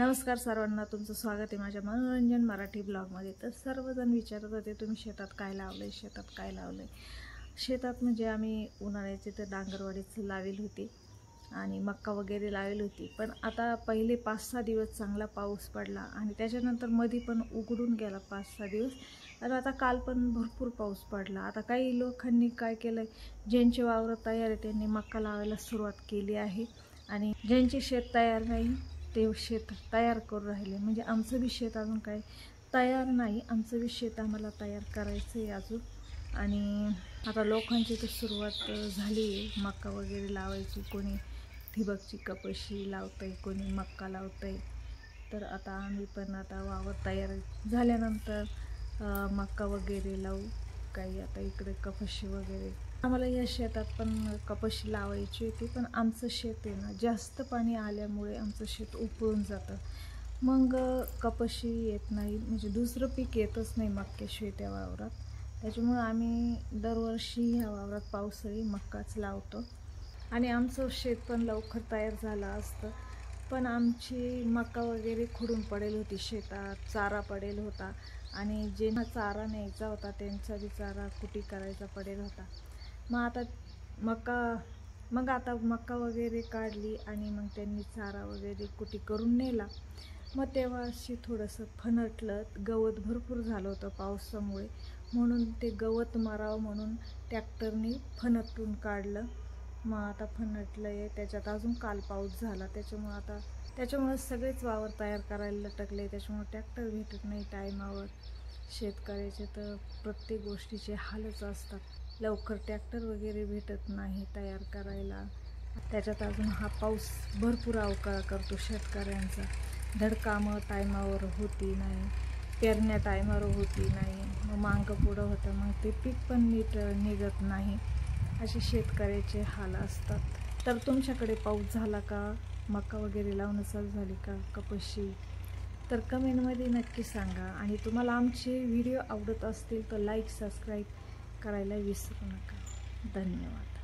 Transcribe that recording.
नमस्कार सर्वांना, तुमचं स्वागत आहे माझ्या मनोरंजन मराठी ब्लॉगमध्ये। तर सर्वजण विचारत होते तुम्ही शेतात काय लावलंय, शेतात काय लावलंय। शेतात म्हणजे आम्ही उन्हाळ्याची तर डांगरवाडीच लावेल होती आणि मक्का वगैरे लावेल होती। पण आता पहिले 5-6 दिवस चांगला पाऊस पडला आणि त्याच्यानंतर मध्ये पण उघडून गेला 5-6 दिवस। आणि आता काल पण भरपूर पाऊस पडला। आता काही लोकांनी काय केलंय, ज्यांचे वावर तयार आहे त्यांनी मक्का लावायला सुरुवात केली आहे आणि ज्यांचे शेत तयार नाही ते शेत तयार करू राहिले। म्हणजे आमचं बी शेत अजून काही तयार नाही, आमचं बी शेत आम्हाला तयार करायचं आहे अजून। आणि आता लोकांची तर सुरुवात झाली आहे मक्का वगैरे लावायची। कोणी ठिबकची कपाशी लावतंय, कोणी मक्का लावतंय। तर आता आम्ही पण आता वावर तयार झाल्यानंतर मक्का वगैरे लावू। काही आता इकडे कपाशी वगैरे आम्हाला या शेतात पण कपाशी लावायची होती, पण आमचं शेत आहे ना जास्त पाणी आल्यामुळे आमचं शेत उकळून जातं। मग कपाशी येत नाही, म्हणजे दुसरं पीक येतच नाही मक्याशिवाय त्या वावरात। त्याच्यामुळे आम्ही दरवर्षी ह्या वावरात पावसाळी मक्काच लावतो आणि आमचं शेत पण लवकर तयार झालं असतं। पण आमची मक्का वगैरे खुडून पडेल होती, शेतात चारा पडेल होता आणि ज्यांना चारा न्यायचा होता त्यांचा बी चारा कुटी करायचा पडेल होता। मग आता मक्का वगैरे काढली आणि मग त्यांनी चारा वगैरे कुटी करून नेला। मग तेव्हा अशी थोडंसं फनटलं, गवत भरपूर झालं होतं पावसामुळे, म्हणून ते गवत मारावं म्हणून ट्रॅक्टरने फनटून काढलं। मग आता फनटलं आहे, त्याच्यात अजून काल पाऊस झाला, त्याच्यामुळे सगळेच वावर तयार करायला लटकले। त्याच्यामुळे ट्रॅक्टर भेटत नाही टायमावर। शेतकऱ्याचे तर प्रत्येक गोष्टीचे हालच असतात, लवकर ट्रॅक्टर वगैरे भेटत नाही तयार करायला। त्याच्यात अजून हा पाऊस भरपूर अवकाळ करतो शेतकऱ्यांचा। धड कामं टायमावर होती नाही, पेरण्या टायमावर होती नाही, मग मागं पुढं होतं, मग ते पीक पण नीट निघत नाही। असे शेतकऱ्याचे हाल असतात। तर तुमच्याकडे पाऊस झाला का, मका वगैरे लावणं चालू झाली का, कपाशी? तर कमेंटमध्ये नक्की सांगा। आणि तुम्हाला आमचे व्हिडिओ आवडत असतील तर लाईक सबस्क्राईब करायला विसरू नका। धन्यवाद।